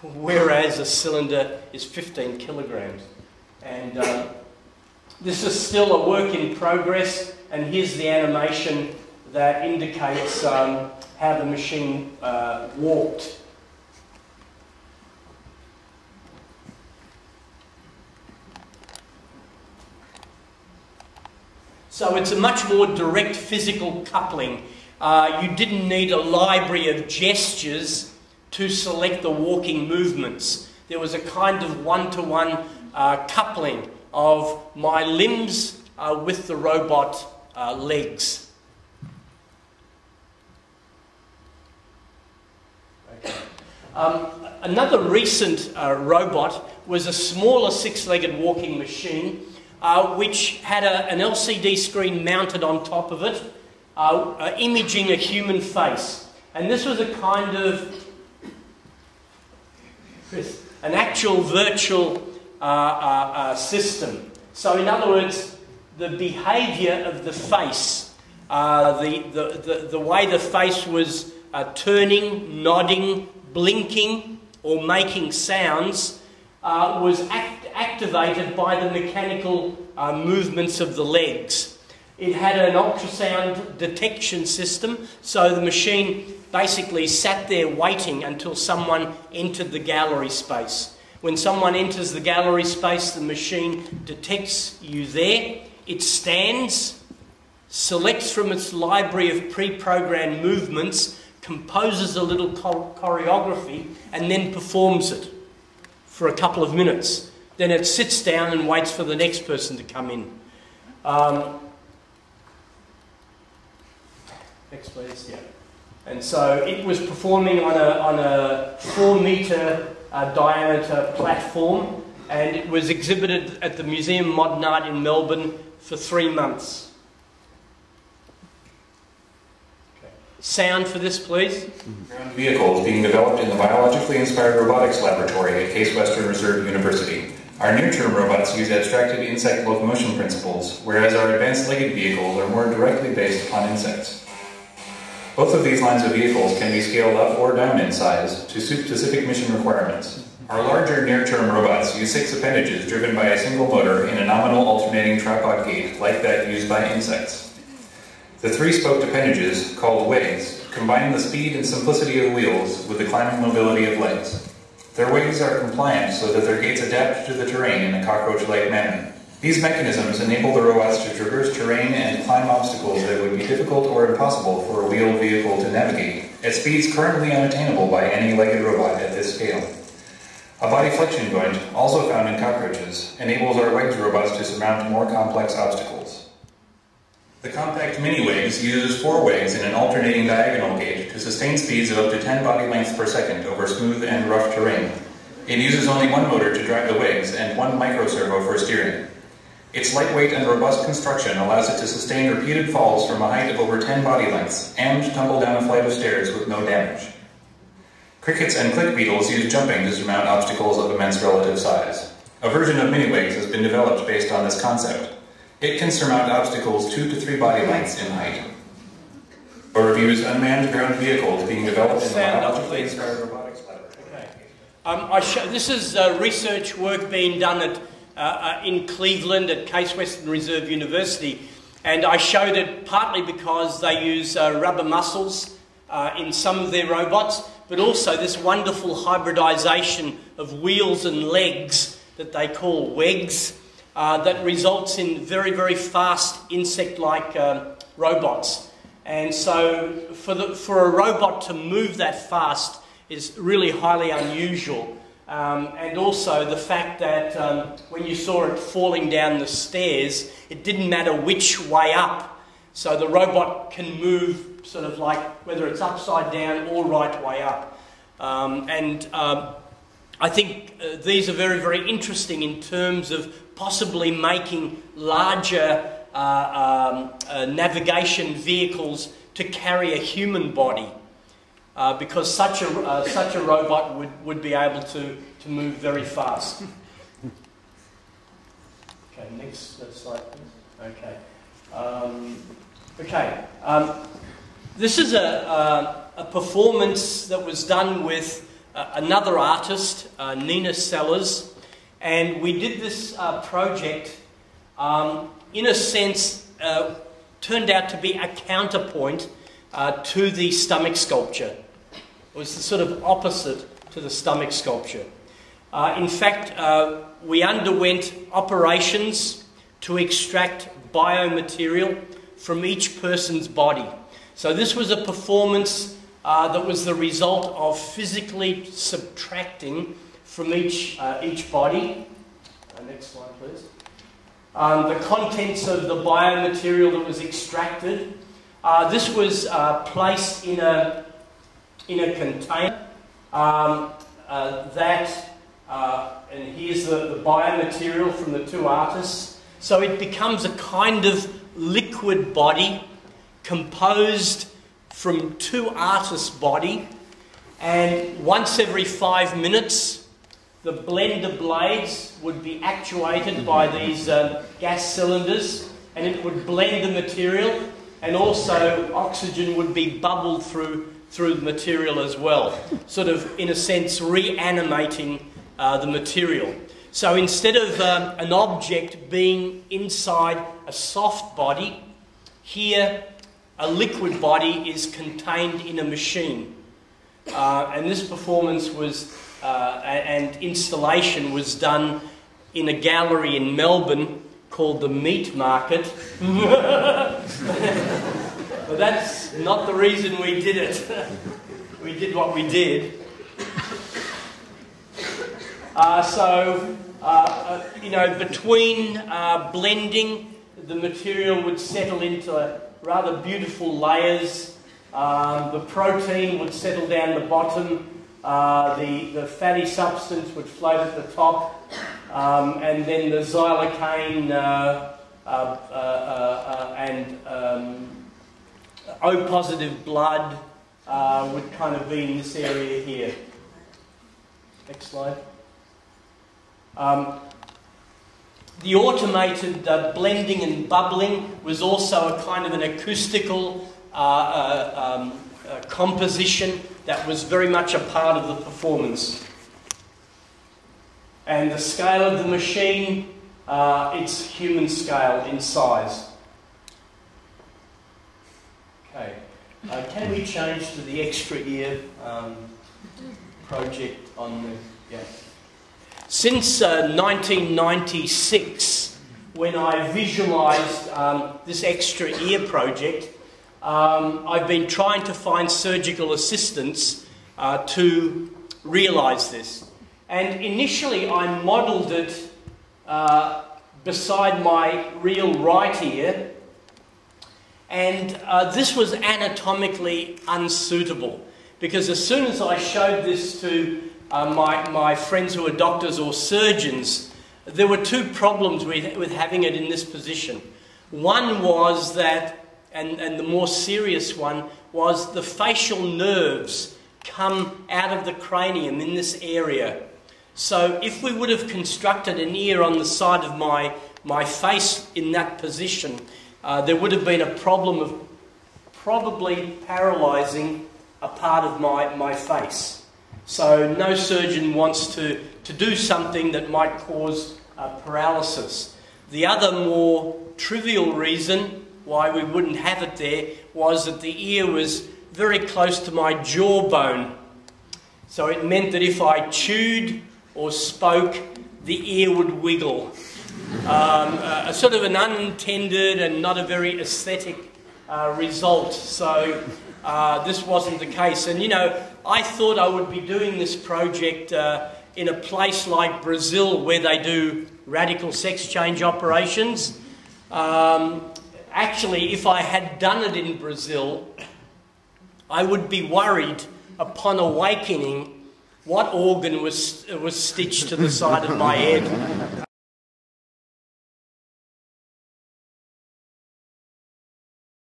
whereas a cylinder is 15 kilograms. And this is still a work in progress, and here's the animation that indicates how the machine walked. So it's a much more direct physical coupling. You didn't need a library of gestures to select the walking movements. There was a kind of one-to-one coupling of my limbs with the robot legs. Okay. Another recent robot was a smaller six-legged walking machine which had an LCD screen mounted on top of it, imaging a human face. And this was a kind of an actual virtual system. So in other words, the behaviour of the face, the way the face was turning, nodding, blinking, or making sounds was activated by the mechanical movements of the legs. It had an ultrasound detection system, so the machine basically sat there waiting until someone entered the gallery space. When someone enters the gallery space, the machine detects you there. It stands, selects from its library of pre-programmed movements, composes a little choreography, and then performs it for a couple of minutes. Then it sits down and waits for the next person to come in. Next please, yeah. And so it was performing on a 4-metre diameter platform, and it was exhibited at the Museum of Modern Art in Melbourne for 3 months. Okay. Sound for this, please. Ground vehicles being developed in the biologically inspired robotics laboratory at Case Western Reserve University. Our near-term robots use abstracted insect locomotion principles, whereas our advanced legged vehicles are more directly based upon insects. Both of these lines of vehicles can be scaled up or down in size to suit specific mission requirements. Our larger near-term robots use 6 appendages driven by a single motor in a nominal alternating tripod gait like that used by insects. The 3-spoked appendages, called ways, combine the speed and simplicity of wheels with the climbing mobility of legs. Their ways are compliant so that their gaits adapt to the terrain in a cockroach-like manner. These mechanisms enable the robots to traverse terrain and climb obstacles that would be difficult or impossible for a wheeled vehicle to navigate, at speeds currently unattainable by any legged robot at this scale. A body flexion joint, also found in cockroaches, enables our legged robots to surmount more complex obstacles. The compact mini-wags use 4 wags in an alternating diagonal gait to sustain speeds of up to 10 body lengths per second over smooth and rough terrain. It uses only 1 motor to drive the wags and 1 microservo for steering. Its lightweight and robust construction allows it to sustain repeated falls from a height of over 10 body lengths and tumble down a flight of stairs with no damage. Crickets and click beetles use jumping to surmount obstacles of immense relative size. A version of mini-wags has been developed based on this concept. It can surmount obstacles 2 to 3 body lengths in height. Or reviews unmanned ground vehicles being developed in the biologically inspired robotics laboratory. Okay. This is research work being done in Cleveland at Case Western Reserve University, and I showed it partly because they use rubber muscles in some of their robots, but also this wonderful hybridization of wheels and legs that they call WEGs that results in very, very fast insect-like robots. And so for a robot to move that fast is really highly unusual. And also the fact that when you saw it falling down the stairs, it didn't matter which way up. So the robot can move sort of like whether it's upside down or right way up. I think these are very, very interesting in terms of possibly making larger navigation vehicles to carry a human body. Because such a robot would be able to move very fast. Okay, next slide, please. Okay. This is a performance that was done with another artist, Nina Sellers, and we did this project, in a sense, turned out to be a counterpoint to the stomach sculpture. It was the sort of opposite to the stomach sculpture. In fact, we underwent operations to extract biomaterial from each person's body. So this was a performance that was the result of physically subtracting from each body. Next slide, please. The contents of the biomaterial that was extracted. This was placed in a container. And here's the biomaterial from the two artists. So it becomes a kind of liquid body composed from two artists' body, and once every 5 minutes the blender blades would be actuated by these gas cylinders, and it would blend the material, and also oxygen would be bubbled through the material as well, sort of in a sense reanimating the material. So instead of an object being inside a soft body, here a liquid body is contained in a machine. And this performance was, and installation was done in a gallery in Melbourne called the Meat Market. But that's not the reason we did it. We did what we did. You know, between blending, the material would settle into rather beautiful layers. The protein would settle down the bottom. The fatty substance would float at the top. And then the xylocaine and O-positive blood would kind of be in this area here. Next slide. The automated blending and bubbling was also a kind of an acoustical composition that was very much a part of the performance. And the scale of the machine, it's human scale in size. Okay, can we change to the extra ear project on the... Yeah. Since 1996, when I visualised this extra ear project, I've been trying to find surgical assistants to realise this. And initially I modelled it beside my real right ear, and this was anatomically unsuitable, because as soon as I showed this to my friends who are doctors or surgeons, there were two problems with having it in this position. One was that, and the more serious one, was the facial nerves come out of the cranium in this area. So if we would have constructed an ear on the side of my face in that position, there would have been a problem of probably paralysing a part of my face. So no surgeon wants to do something that might cause paralysis. The other more trivial reason why we wouldn't have it there was that the ear was very close to my jawbone. So it meant that if I chewed or spoke, the ear would wiggle. A sort of an unintended and not a very aesthetic result. So this wasn't the case. And you know, I thought I would be doing this project in a place like Brazil, where they do radical sex change operations. Actually, if I had done it in Brazil, I would be worried upon awakening what organ was stitched to the side of my head.